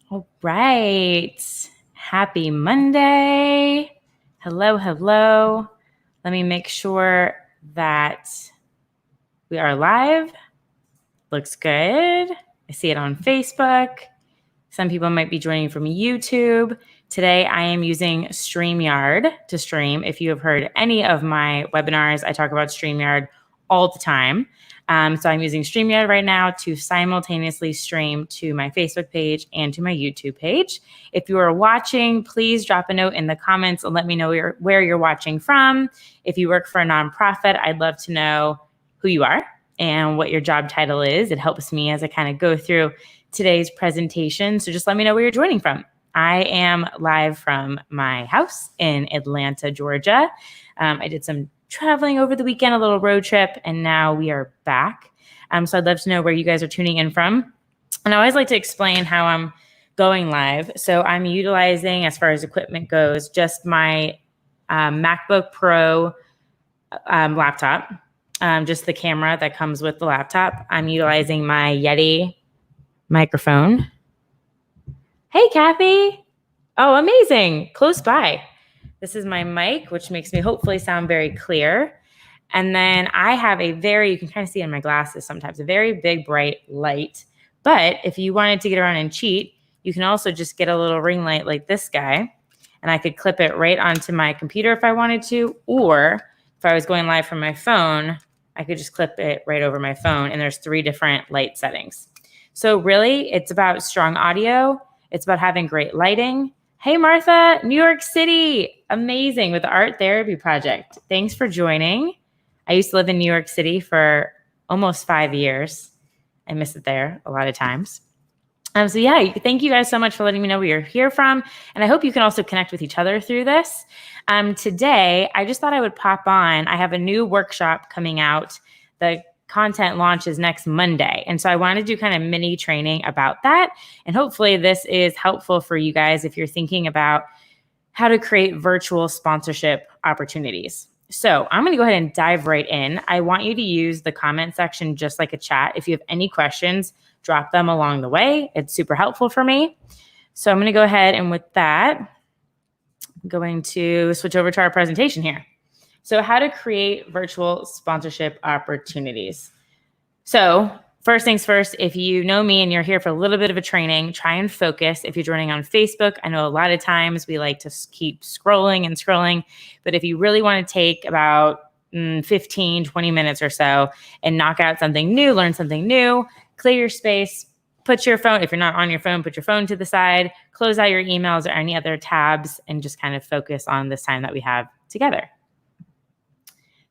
All right. Happy Monday. Hello, hello. Let me make sure that we are live. Looks good. I see it on Facebook. Some people might be joining from YouTube. Today, I am using StreamYard to stream. If you have heard any of my webinars, I talk about StreamYard all the time. So I'm using StreamYard right now to simultaneously stream to my Facebook page and to my YouTube page. If you are watching, please drop a note in the comments and let me know where you're watching from. If you work for a nonprofit, I'd love to know who you are and what your job title is. It helps me as I kind of go through today's presentation. So just let me know where you're joining from. I am live from my house in Atlanta, Georgia. I did some traveling over the weekend, a little road trip, and now we are back. So I'd love to know where you guys are tuning in from. And I always like to explain how I'm going live. So I'm utilizing, as far as equipment goes, just my MacBook Pro laptop, just the camera that comes with the laptop. I'm utilizing my Yeti microphone. Hey, Kathy. Oh, amazing. Close by. This is my mic, which makes me hopefully sound very clear. And then I have you can kind of see in my glasses sometimes, a very big, bright light. But if you wanted to get around and cheat, you can also just get a little ring light like this guy. And I could clip it right onto my computer if I wanted to. Or if I was going live from my phone, I could just clip it right over my phone. And there's 3 different light settings. So really, it's about strong audio. It's about having great lighting. Hey, Martha, New York City. Amazing with the Art Therapy Project. Thanks for joining. I used to live in New York City for almost 5 years. I miss it there a lot of times. So yeah, thank you guys so much for letting me know where you're here from. And I hope you can also connect with each other through this. Today, I just thought I would pop on. I have a new workshop coming out. The content launches next Monday. And so I want to do kind of mini training about that. And hopefully this is helpful for you guys if you're thinking about how to create virtual sponsorship opportunities. So I'm going to go ahead and dive right in. I want you to use the comment section just like a chat. If you have any questions, drop them along the way. It's super helpful for me. So I'm going to go ahead and with that, I'm going to switch over to our presentation here. So how to create virtual sponsorship opportunities. So first things first, if you know me and you're here for a little bit of a training, try and focus. If you're joining on Facebook, I know a lot of times we like to keep scrolling and scrolling, but if you really want to take about 15, 20 minutes or so and knock out something new, learn something new, clear your space, put your phone, if you're not on your phone, put your phone to the side, close out your emails or any other tabs, and just kind of focus on this time that we have together.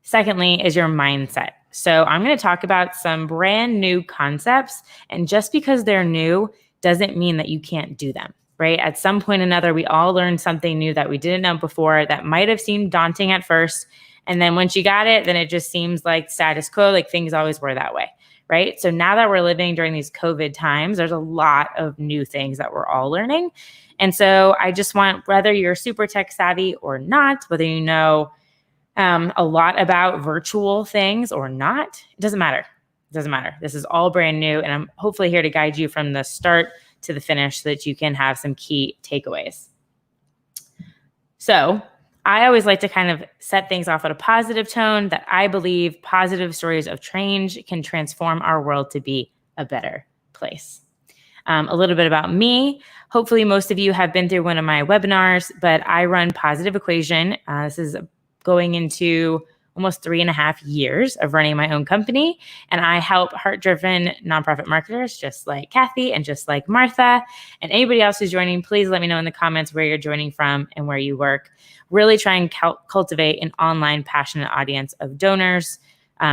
Secondly is your mindset. So I'm going to talk about some brand new concepts, and just because they're new doesn't mean that you can't do them, right? At some point or another, we all learned something new that we didn't know before that might have seemed daunting at first. And then once you got it, then it just seems like status quo, like things always were that way, right? So now that we're living during these COVID times, there's a lot of new things that we're all learning. And so I just want, whether you're super tech savvy or not, whether you know a lot about virtual things or not, it doesn't matter. It doesn't matter. This is all brand new, and I'm hopefully here to guide you from the start to the finish so that you can have some key takeaways. So I always like to kind of set things off at a positive tone, that I believe positive stories of change can transform our world to be a better place. A little bit about me. Hopefully most of you have been through one of my webinars, but I run Positive Equation. This is going into almost 3.5 years of running my own company. And I help heart-driven nonprofit marketers just like Kathy and just like Martha. And anybody else who's joining, please let me know in the comments where you're joining from and where you work. Really try and cultivate an online passionate audience of donors,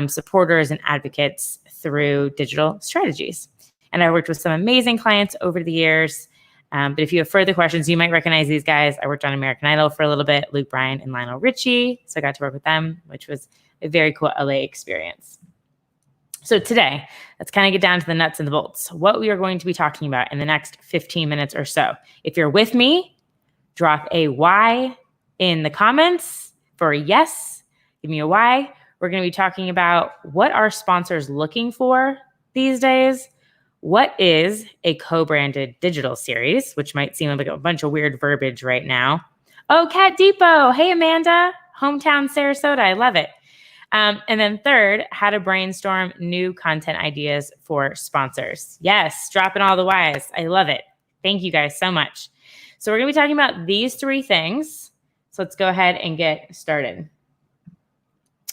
supporters, and advocates through digital strategies. And I worked with some amazing clients over the years. But if you have further questions, you might recognize these guys. I worked on American Idol for a little bit, Luke Bryan and Lionel Richie. So I got to work with them, which was a very cool LA experience. So today, let's kind of get down to the nuts and the bolts. What we are going to be talking about in the next 15 minutes or so. If you're with me, drop a Y in the comments for a yes. Give me a Y. We're going to be talking about what are sponsors looking for these days? What is a co-branded digital series, which might seem like a bunch of weird verbiage right now? Oh, Cat Depot. Hey, Amanda. Hometown Sarasota. I love it. And then third, how to brainstorm new content ideas for sponsors. Yes, dropping all the whys. I love it. Thank you guys so much. So we're going to be talking about these three things. So let's go ahead and get started.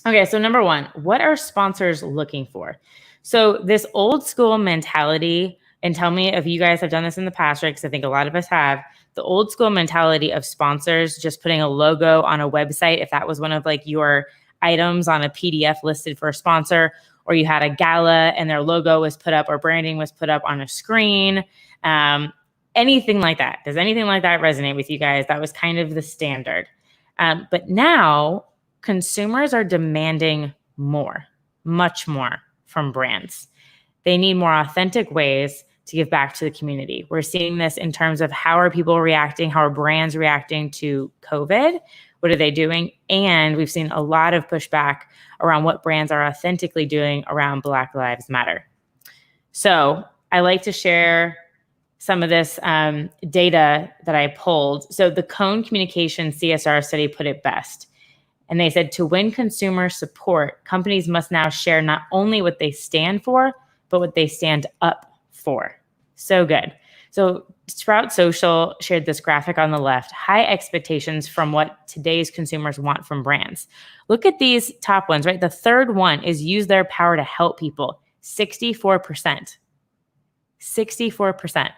Okay, so number one, what are sponsors looking for? So this old school mentality, and tell me if you guys have done this in the past, right? Because I think a lot of us have. The old school mentality of sponsors just putting a logo on a website, if that was one of like your items on a PDF listed for a sponsor, or you had a gala and their logo was put up or branding was put up on a screen, anything like that. Does anything like that resonate with you guys? That was kind of the standard. But now consumers are demanding more, much more from brands. They need more authentic ways to give back to the community. We're seeing this in terms of how are people reacting, how are brands reacting to COVID? What are they doing? And we've seen a lot of pushback around what brands are authentically doing around Black Lives Matter. So I like to share some of this data that I pulled. So the Cone Communication CSR study put it best. And they said to win consumer support, companies must now share not only what they stand for, but what they stand up for. So good. So Sprout Social shared this graphic on the left, high expectations from what today's consumers want from brands. Look at these top ones, right? The third one is use their power to help people, 64%. 64%.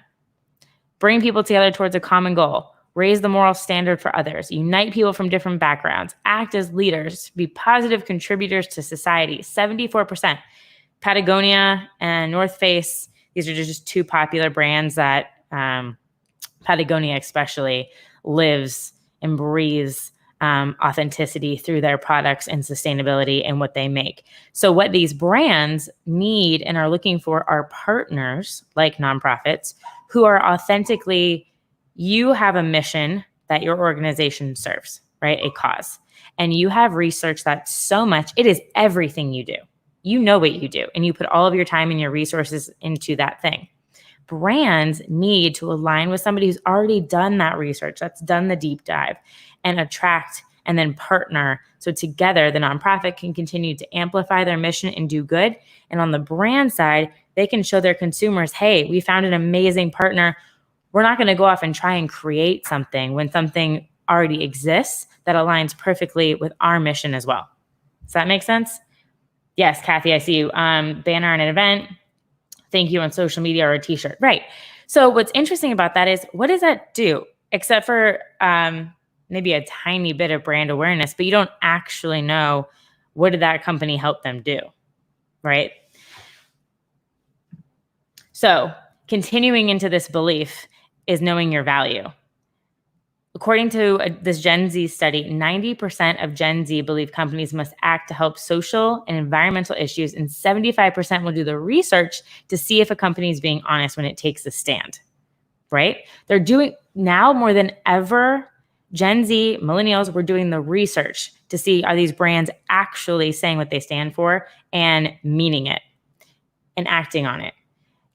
Bring people together towards a common goal. Raise the moral standard for others. Unite people from different backgrounds. Act as leaders. Be positive contributors to society. 74%. Patagonia and North Face, these are just two popular brands that Patagonia especially lives and breathes authenticity through their products and sustainability and what they make. So what these brands need and are looking for are partners like nonprofits who are authentically, you have a mission that your organization serves, right? A cause. And you have research that so much, it is everything you do. You know what you do, and you put all of your time and your resources into that thing. Brands need to align with somebody who's already done that research, that's done the deep dive, and attract and then partner. So together, the nonprofit can continue to amplify their mission and do good. And on the brand side, they can show their consumers, hey, we found an amazing partner. We're not going to go off and try and create something when something already exists that aligns perfectly with our mission as well. Does that make sense? Yes, Kathy, I see you. Banner and an event. Thank you on social media or a t-shirt. Right. So what's interesting about that is what does that do? Except for maybe a tiny bit of brand awareness, but you don't actually know what did that company help them do, right? So continuing into this belief is knowing your value. According to this Gen Z study, 90% of Gen Z believe companies must act to help social and environmental issues, and 75% will do the research to see if a company is being honest when it takes a stand, right? They're doing, now more than ever, Gen Z, millennials, we're doing the research to see are these brands actually saying what they stand for and meaning it and acting on it.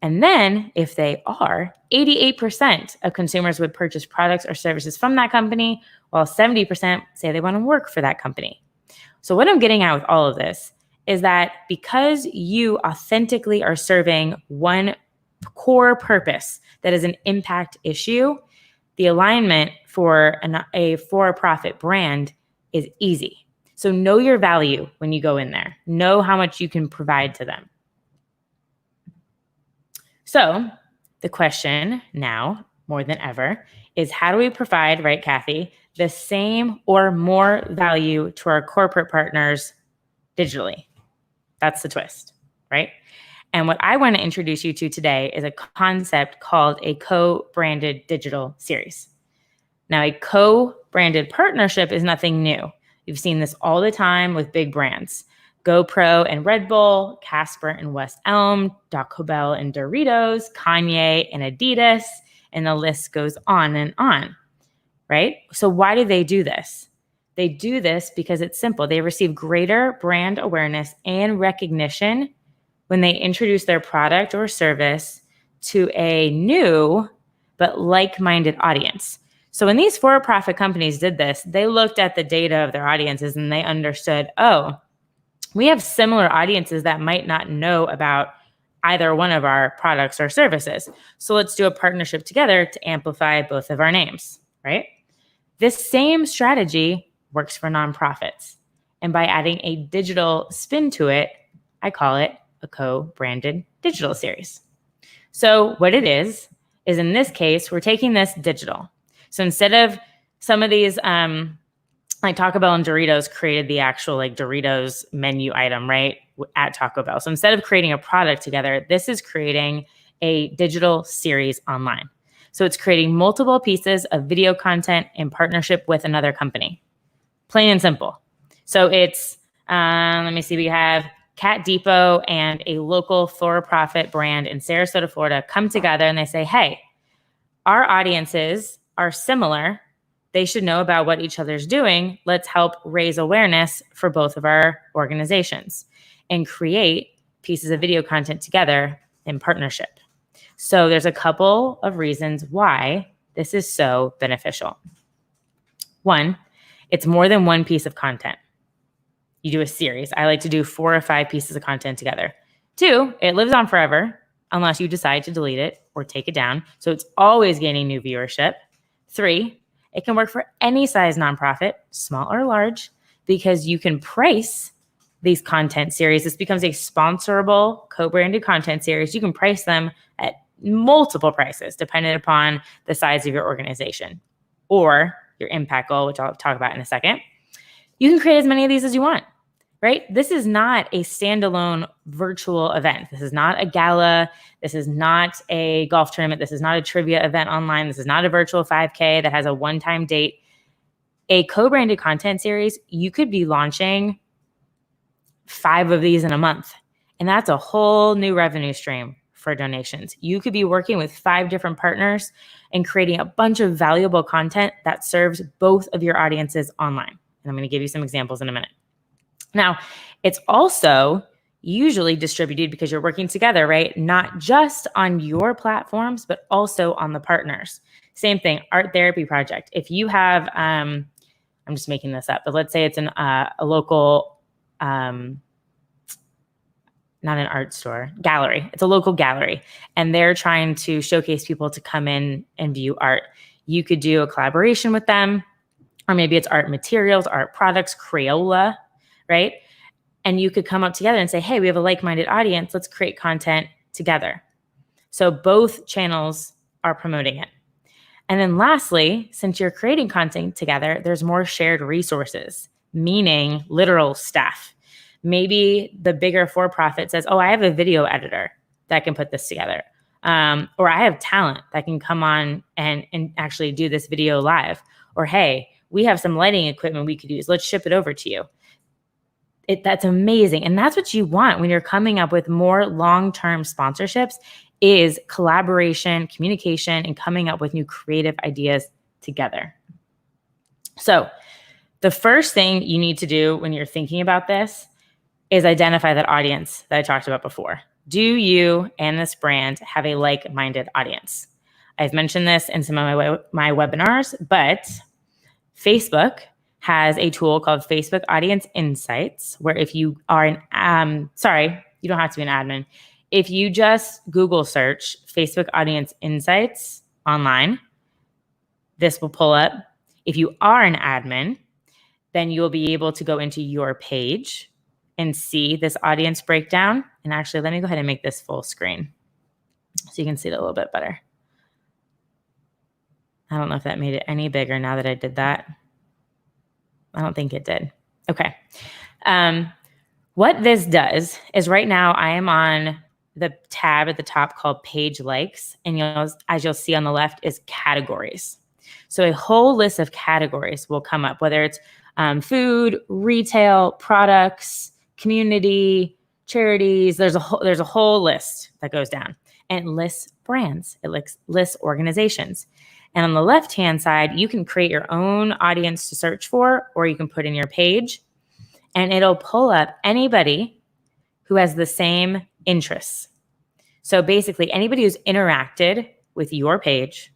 And then if they are, 88% of consumers would purchase products or services from that company, while 70% say they want to work for that company. So what I'm getting at with all of this is that because you authentically are serving one core purpose that is an impact issue, the alignment for a for-profit brand is easy. So know your value when you go in there. Know how much you can provide to them. So the question now, more than ever, is how do we provide, right, Kathy, the same or more value to our corporate partners digitally? That's the twist, right? And what I want to introduce you to today is a concept called a co-branded digital series. Now, a co-branded partnership is nothing new. You've seen this all the time with big brands. GoPro and Red Bull, Casper and West Elm, Taco Bell and Doritos, Kanye and Adidas, and the list goes on, right? So why do they do this? They do this because it's simple. They receive greater brand awareness and recognition when they introduce their product or service to a new but like-minded audience. So when these for-profit companies did this, they looked at the data of their audiences and they understood, oh, we have similar audiences that might not know about either one of our products or services. So let's do a partnership together to amplify both of our names, right? This same strategy works for nonprofits. And by adding a digital spin to it, I call it a co-branded digital series. So what it is in this case, we're taking this digital. So instead of some of these, like Taco Bell and Doritos created the actual like Doritos menu item, right, at Taco Bell. So instead of creating a product together, this is creating a digital series online. So it's creating multiple pieces of video content in partnership with another company. Plain and simple. So it's, let me see, we have Cat Depot and a local for-profit brand in Sarasota, Florida come together and they say, hey, our audiences are similar. They should know about what each other's doing. Let's help raise awareness for both of our organizations and create pieces of video content together in partnership. So there's a couple of reasons why this is so beneficial. One, it's more than one piece of content. You do a series. I like to do 4 or 5 pieces of content together. 2, it lives on forever unless you decide to delete it or take it down. So it's always gaining new viewership. 3, it can work for any size nonprofit, small or large, because you can price these content series. This becomes a sponsorable, co-branded content series. You can price them at multiple prices depending upon the size of your organization or your impact goal, which I'll talk about in a second. You can create as many of these as you want, right? This is not a standalone virtual event. This is not a gala. This is not a golf tournament. This is not a trivia event online. This is not a virtual 5K that has a one-time date. A co-branded content series, you could be launching 5 of these in a month. And that's a whole new revenue stream for donations. You could be working with 5 different partners and creating a bunch of valuable content that serves both of your audiences online. And I'm going to give you some examples in a minute. Now, it's also usually distributed because you're working together, right? Not just on your platforms, but also on the partners. Same thing, art therapy project. If you have, I'm just making this up, but let's say it's a local, not an art store, gallery. It's a local gallery, and they're trying to showcase people to come in and view art. You could do a collaboration with them, or maybe it's art materials, art products, Crayola, right? And you could come up together and say, hey, we have a like-minded audience. Let's create content together. So both channels are promoting it. And then lastly, since you're creating content together, there's more shared resources, meaning literal stuff. Maybe the bigger for-profit says, oh, I have a video editor that can put this together. Or I have talent that can come on and actually do this video live. Or, hey, we have some lighting equipment we could use. Let's ship it over to you. That's amazing. And that's what you want when you're coming up with more long-term sponsorships is collaboration, communication, and coming up with new creative ideas together. So the first thing you need to do when you're thinking about this is identify that audience that I talked about before. Do you and this brand have a like-minded audience? I've mentioned this in some of my webinars, but Facebook has a tool called Facebook Audience Insights, where if you are you don't have to be an admin. If you just Google search Facebook Audience Insights online, this will pull up. If you are an admin, then you'll be able to go into your page and see this audience breakdown. And actually, let me go ahead and make this full screen so you can see it a little bit better. I don't know if that made it any bigger now that I did that. I don't think it did. Okay. What this does is right now I am on the tab at the top called Page Likes. And as you'll see on the left is categories. So a whole list of categories will come up, whether it's food, retail, products, community, charities. There's a whole list that goes down, and it lists brands. It lists organizations. And on the left-hand side, you can create your own audience to search for, or you can put in your page, and it'll pull up anybody who has the same interests. So basically, anybody who's interacted with your page,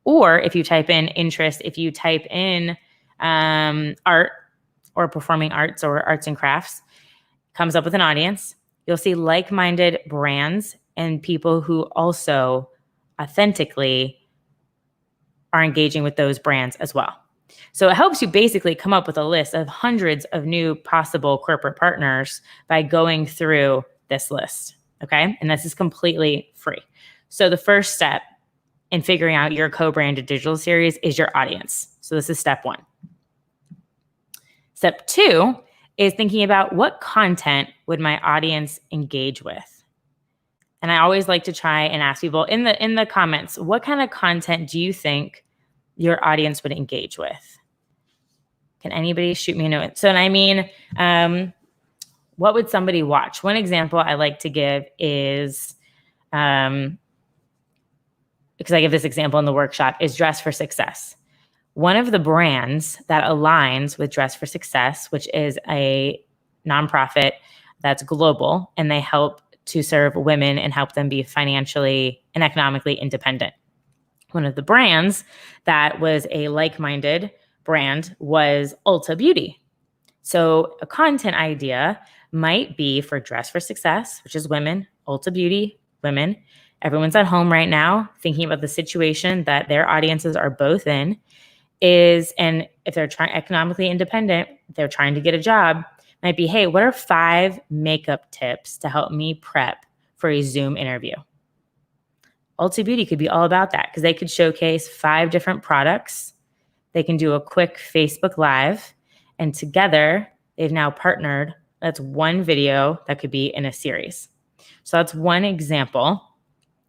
or if you type in interest, if you type in art or performing arts or arts and crafts, comes up with an audience. You'll see like-minded brands and people who also authentically are engaging with those brands as well. So it helps you basically come up with a list of hundreds of new possible corporate partners by going through this list. Okay. And this is completely free. So the first step in figuring out your co-branded digital series is your audience. So this is step one. Step two is thinking about what content would my audience engage with. And I always like to try and ask people in the comments, what kind of content do you think your audience would engage with? Can anybody shoot me a note? So, and I mean, what would somebody watch? One example I like to give is, because I give this example in the workshop, is Dress for Success. One of the brands that aligns with Dress for Success, which is a nonprofit that's global, and they help to serve women and help them be financially and economically independent. One of the brands that was a like-minded brand was Ulta Beauty. So a content idea might be for Dress for Success, which is women, Ulta Beauty, women. Everyone's at home right now thinking about the situation that their audiences are both in, and if they're economically independent, they're trying to get a job, might be, hey, what are 5 makeup tips to help me prep for a Zoom interview? Ulta Beauty could be all about that because they could showcase 5 different products. They can do a quick Facebook Live, and together they've now partnered. That's one video that could be in a series. So that's one example.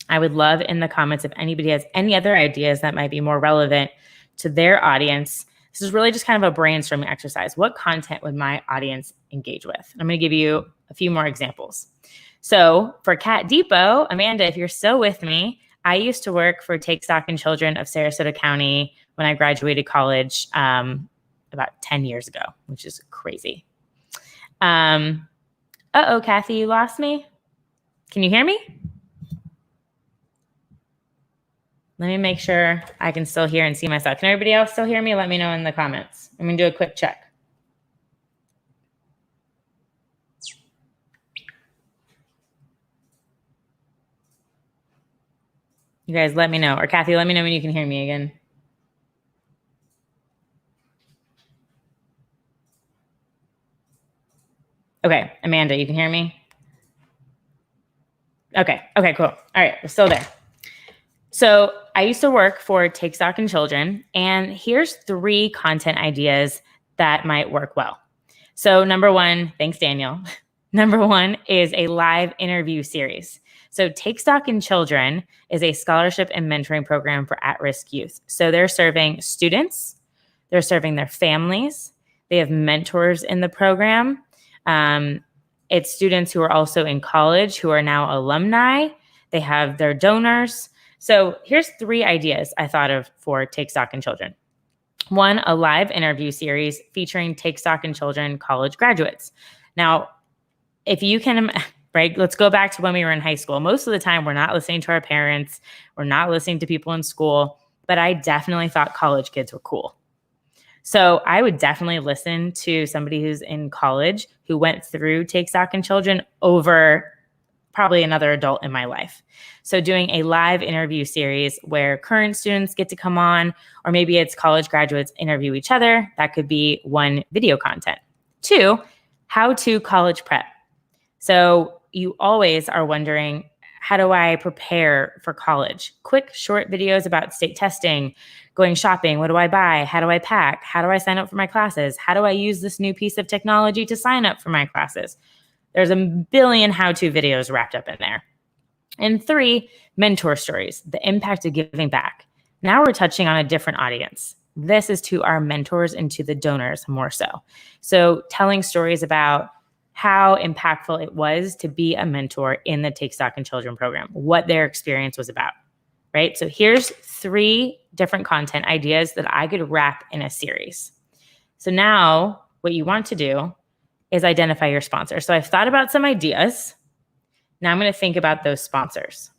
I would love in the comments if anybody has any other ideas that might be more relevant to their audience. This is really just kind of a brainstorming exercise. What content would my audience engage with? I'm going to give you a few more examples. So for Cat Depot, Amanda, if you're still with me, I used to work for Take Stock in Children of Sarasota County when I graduated college about 10 years ago, which is crazy. Uh-oh, Kathy, you lost me? Can you hear me? Let me make sure I can still hear and see myself. Can everybody else still hear me? Let me know in the comments. I'm going to do a quick check. You guys let me know. Or Kathy, let me know when you can hear me again. Okay, Amanda, you can hear me? Okay, cool. All right, we're still there. So I used to work for Take Stock in Children, and here's 3 content ideas that might work well. So number one, thanks, Daniel. Number one is a live interview series. So Take Stock in Children is a scholarship and mentoring program for at-risk youth. So they're serving students, they're serving their families, they have mentors in the program. It's students who are also in college who are now alumni. They have their donors. So here's 3 ideas I thought of for Take Stock in Children. One, a live interview series featuring Take Stock in Children college graduates. Now, if you can, right, let's go back to when we were in high school. Most of the time, we're not listening to our parents. We're not listening to people in school. But I definitely thought college kids were cool. So I would definitely listen to somebody who's in college who went through Take Stock in Children over probably another adult in my life. So doing a live interview series where current students get to come on, or maybe it's college graduates interview each other. That could be one video content. 2, how to college prep. So you always are wondering, how do I prepare for college? Quick, short videos about state testing, going shopping. What do I buy? How do I pack? How do I sign up for my classes? How do I use this new piece of technology to sign up for my classes? There's a billion how-to videos wrapped up in there. And 3, mentor stories, the impact of giving back. Now we're touching on a different audience. This is to our mentors and to the donors more so. So telling stories about how impactful it was to be a mentor in the Take Stock in Children program, what their experience was about, right? So here's 3 different content ideas that I could wrap in a series. So now what you want to do is identify your sponsor. So I've thought about some ideas. Now I'm going to think about those sponsors.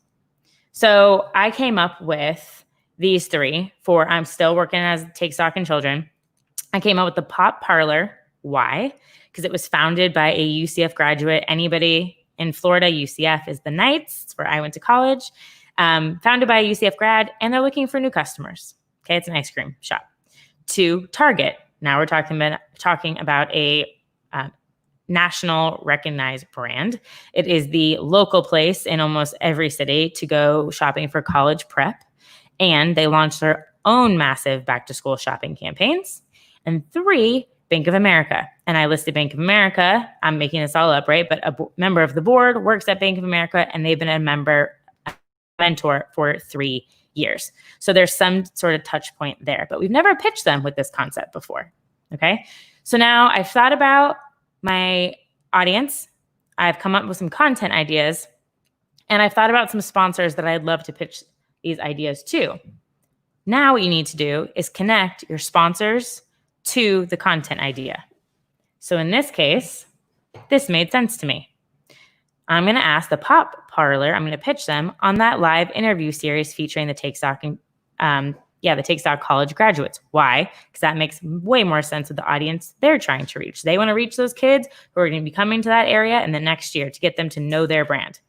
So I came up with these three for I'm still working as Take Stock in Children. I came up with the Pop Parlor. Why? Because it was founded by a UCF graduate. Anybody in Florida, UCF is the Knights. It's where I went to college. Founded by a UCF grad, and they're looking for new customers. Okay, it's an ice cream shop. 2, Target. Now we're talking about a national recognized brand. It is the local place in almost every city to go shopping for college prep. And they launched their own massive back to school shopping campaigns. And 3, Bank of America. And I listed Bank of America. I'm making this all up, right? But a member of the board works at Bank of America, and they've been a mentor for 3 years. So there's some sort of touch point there, but we've never pitched them with this concept before. Okay. So now I've thought about my audience. I've come up with some content ideas, and I've thought about some sponsors that I'd love to pitch these ideas to. Now what you need to do is connect your sponsors to the content idea. So in this case, this made sense to me. I'm going to ask the Pop Parlor, I'm going to pitch them on that live interview series featuring the Take Stock the Take Stock college graduates. Why? Because that makes way more sense with the audience they're trying to reach. They want to reach those kids who are going to be coming to that area in the next year to get them to know their brand.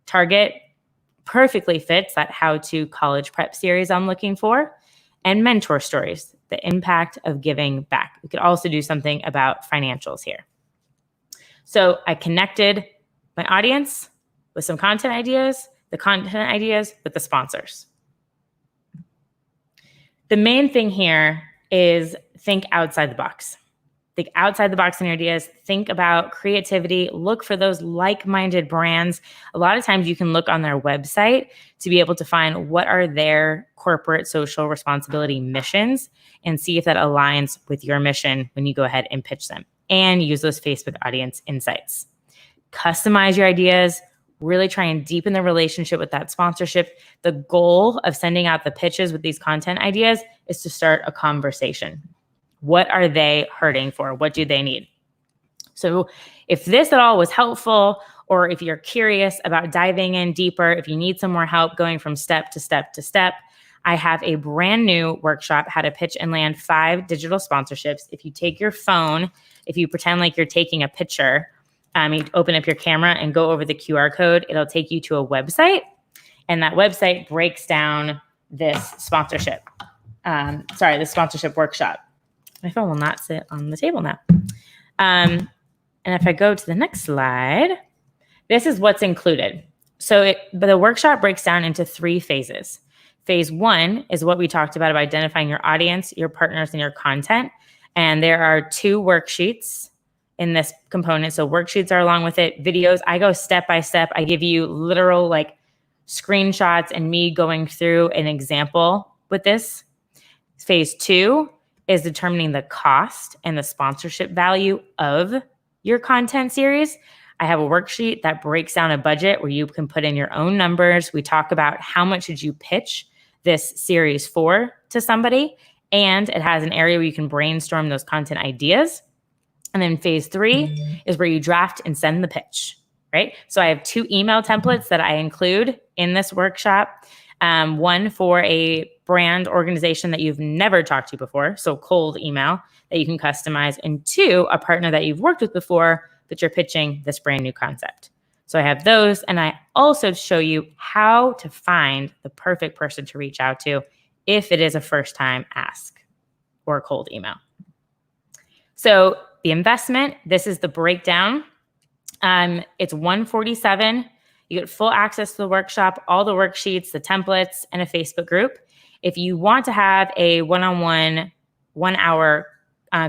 Target perfectly fits that how-to college prep series I'm looking for. And mentor stories, the impact of giving back. We could also do something about financials here. So I connected my audience with some content ideas, the content ideas with the sponsors. The main thing here is think outside the box. Think outside the box in your ideas. Think about creativity. Look for those like-minded brands. A lot of times you can look on their website to be able to find what are their corporate social responsibility missions and see if that aligns with your mission when you go ahead and pitch them. And use those Facebook audience insights. Customize your ideas. Really try and deepen the relationship with that sponsorship. The goal of sending out the pitches with these content ideas is to start a conversation. What are they hurting for? What do they need? So if this at all was helpful, or if you're curious about diving in deeper, if you need some more help going from step to step to step, I have a brand new workshop, how to pitch and land 5 digital sponsorships. If you take your phone, if you pretend like you're taking a picture, you open up your camera and go over the QR code, it'll take you to a website, and that website breaks down this sponsorship. This sponsorship workshop. My phone will not sit on the table now. And if I go to the next slide, this is what's included. So the workshop breaks down into 3 phases. Phase 1 is what we talked about identifying your audience, your partners, and your content. And there are 2 worksheets in this component. So worksheets are along with it. Videos, I go step by step. I give you literal screenshots and me going through an example with this. Phase 2 is determining the cost and the sponsorship value of your content series. I have a worksheet that breaks down a budget where you can put in your own numbers. We talk about how much did you pitch this series for to somebody, and it has an area where you can brainstorm those content ideas. And then phase 3 is where you draft and send the pitch, right? So I have 2 email templates that I include in this workshop. One for a brand organization that you've never talked to before, so cold email that you can customize, and 2, a partner that you've worked with before, but you're pitching this brand new concept. So I have those, and I also show you how to find the perfect person to reach out to if it is a first-time ask or a cold email. So the investment, this is the breakdown. It's $147. You get full access to the workshop, all the worksheets, the templates, and a Facebook group. If you want to have a one-on-one, 1-hour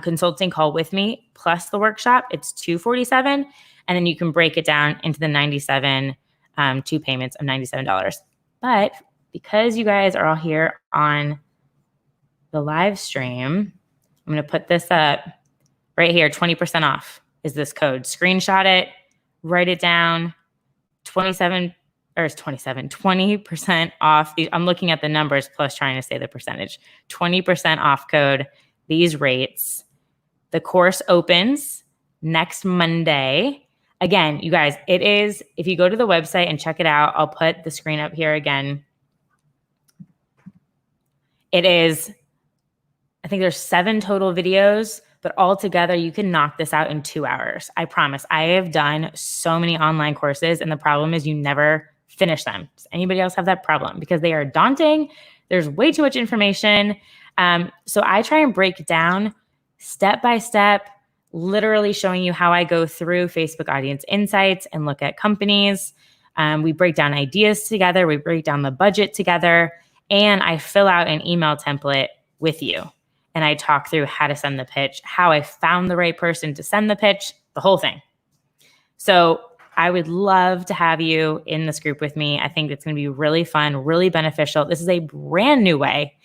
consulting call with me plus the workshop, it's $247. And then you can break it down into the 97, 2 payments of $97. But because you guys are all here on the live stream, I'm going to put this up right here. 20% off is this code. Screenshot it, write it down. 20% off. I'm looking at the numbers plus trying to say the percentage. 20% off code, these rates. The course opens next Monday. Again, you guys, it is, if you go to the website and check it out, I'll put the screen up here again. It is, I think there's 7 total videos, but all together you can knock this out in 2 hours. I promise. I have done so many online courses, and the problem is you never finish them. Does anybody else have that problem? Because they are daunting. There's way too much information. So I try and break down step by step, literally showing you how I go through Facebook audience insights and look at companies. We break down ideas together. We break down the budget together. And I fill out an email template with you. And I talk through how to send the pitch, how I found the right person to send the pitch, the whole thing. So I would love to have you in this group with me. I think it's going to be really fun, really beneficial. This is a brand new way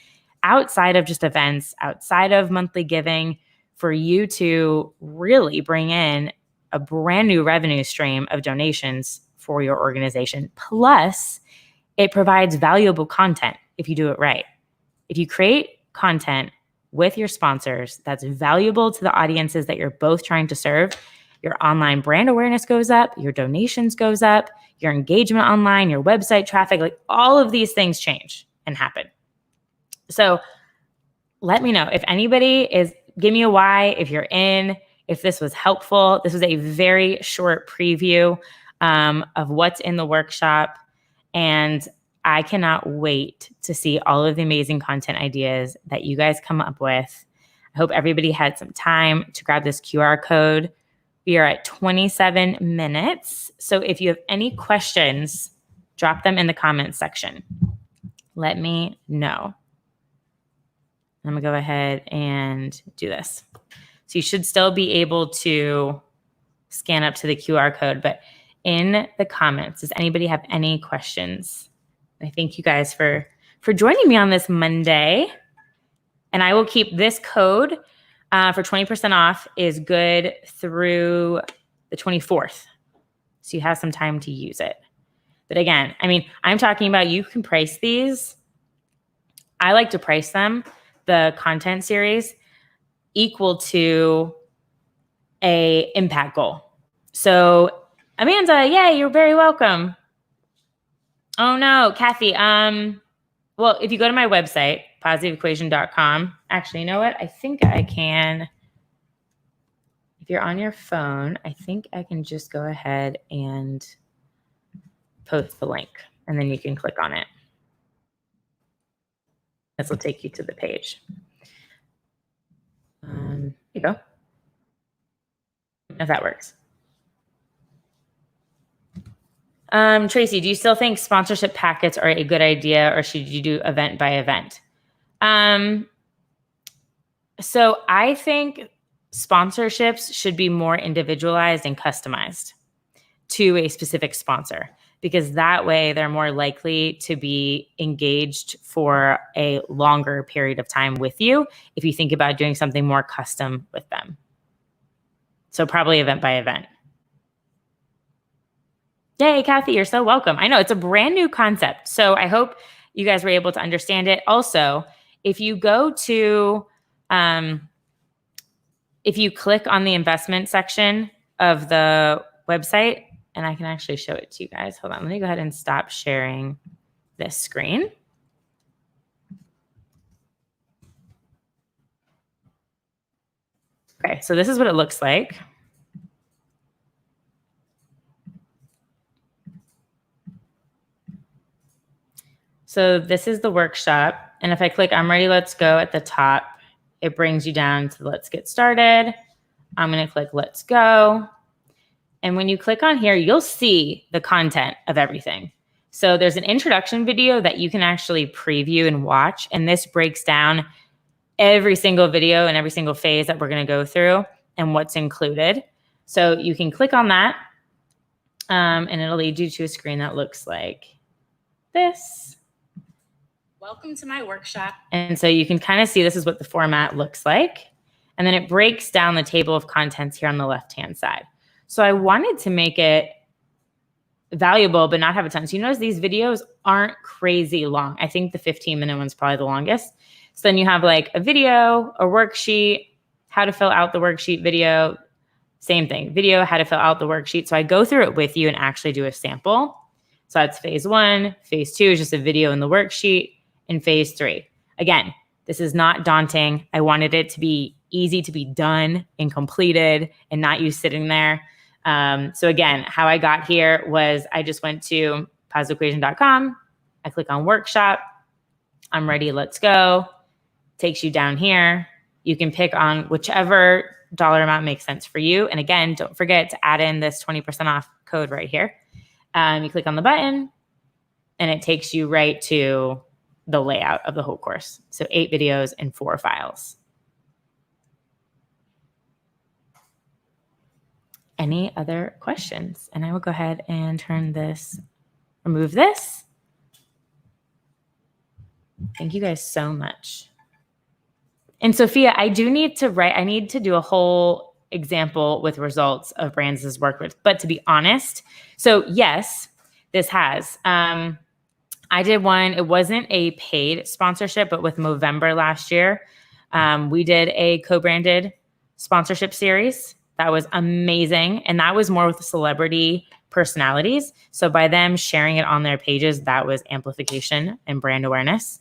outside of just events, outside of monthly giving, for you to really bring in a brand new revenue stream of donations for your organization. Plus, it provides valuable content if you do it right. If you create content with your sponsors that's valuable to the audiences that you're both trying to serve, your online brand awareness goes up, your donations goes up, your engagement online, your website traffic, like all of these things change and happen. So let me know if anybody is, give me a why if you're in, if this was helpful. This was a very short preview of what's in the workshop. And I cannot wait to see all of the amazing content ideas that you guys come up with. I hope everybody had some time to grab this QR code. We are at 27 minutes. So if you have any questions, drop them in the comments section. Let me know. I'm going to go ahead and do this. So you should still be able to scan up to the QR code, but in the comments, does anybody have any questions? I thank you guys for joining me on this Monday. And I will keep this code for 20% off is good through the 24th. So you have some time to use it. But again, I mean, I'm talking about you can price these. I like to price them, the content series, equal to a impact goal. So Amanda, yay, you're very welcome. Oh no, Kathy. Well, if you go to my website, positiveequation.com, actually, you know what? I think I can, if you're on your phone, I think I can just go ahead and post the link, and then you can click on it. This will take you to the page. Here you go. If that works. Tracy, do you still think sponsorship packets are a good idea, or should you do event by event? So I think sponsorships should be more individualized and customized to a specific sponsor, because that way they're more likely to be engaged for a longer period of time with you if you think about doing something more custom with them. So probably event by event. Yay, Kathy, you're so welcome. I know it's a brand new concept, so I hope you guys were able to understand it. Also, if you go to, if you click on the investment section of the website, and I can actually show it to you guys. Hold on, let me go ahead and stop sharing this screen. Okay, so this is what it looks like. So this is the workshop. And if I click I'm ready, let's go at the top, it brings you down to let's get started. I'm going to click let's go. And when you click on here, you'll see the content of everything. So there's an introduction video that you can actually preview and watch. And this breaks down every single video and every single phase that we're going to go through and what's included. So you can click on that and it'll lead you to a screen that looks like this. Welcome to my workshop. And so you can kind of see this is what the format looks like. And then it breaks down the table of contents here on the left-hand side. So I wanted to make it valuable, but not have a ton. So you notice these videos aren't crazy long. I think the 15-minute one's probably the longest. So then you have like a video, a worksheet, how to fill out the worksheet video, Same thing, video, how to fill out the worksheet. So I go through it with you and actually do a sample. So that's phase 1. Phase 2 is just a video in the worksheet. And phase 3, again, this is not daunting. I wanted it to be easy to be done and completed and not you sitting there. So again, how I got here was I just went to positiveequation.com. I click on workshop. I'm ready. Let's go. Takes you down here. You can pick on whichever dollar amount makes sense for you. And again, don't forget to add in this 20% off code right here. You click on the button and it takes you right to the layout of the whole course. So 8 videos and 4 files. Any other questions? And I will go ahead and remove this. Thank you guys so much. And Sophia, I need to do a whole example with results of brands this worked with. But to be honest, so yes, this has. I did one, it wasn't a paid sponsorship, but with Movember last year, we did a co-branded sponsorship series. That was amazing. And that was more with celebrity personalities. So by them sharing it on their pages, that was amplification and brand awareness.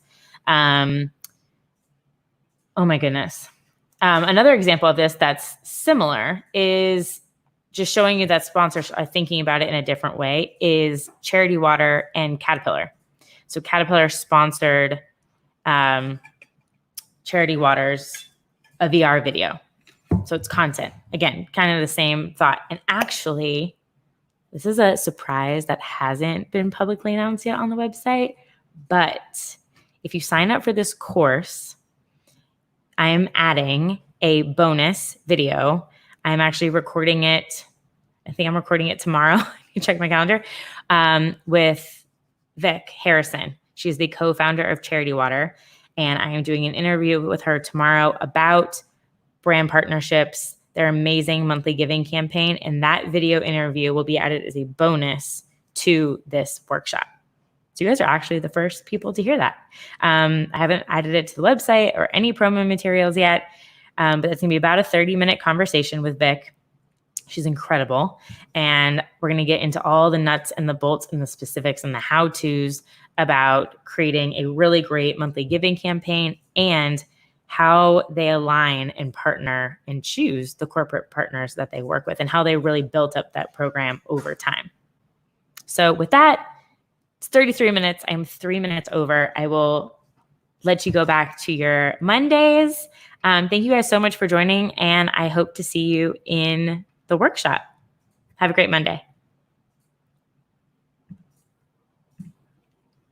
Oh my goodness. Another example of this that's similar is just showing you that sponsors are thinking about it in a different way is Charity Water and Caterpillar. So Caterpillar sponsored Charity Water's a VR video. So it's content. Again, kind of the same thought. And actually, this is a surprise that hasn't been publicly announced yet on the website. But if you sign up for this course, I am adding a bonus video. I'm actually recording it. I think I'm recording it tomorrow. You check my calendar with Vic Harrison. She's the co-founder of Charity Water. And I am doing an interview with her tomorrow about brand partnerships, their amazing monthly giving campaign. And that video interview will be added as a bonus to this workshop. So you guys are actually the first people to hear that. I haven't added it to the website or any promo materials yet, but it's going to be about a 30-minute conversation with Vic. She's incredible. And we're going to get into all the nuts and the bolts and the specifics and the how-tos about creating a really great monthly giving campaign and how they align and partner and choose the corporate partners that they work with and how they really built up that program over time. So with that, it's 33 minutes. I'm 3 minutes over. I will let you go back to your Mondays. Thank you guys so much for joining, and I hope to see you in the workshop. Have a great Monday.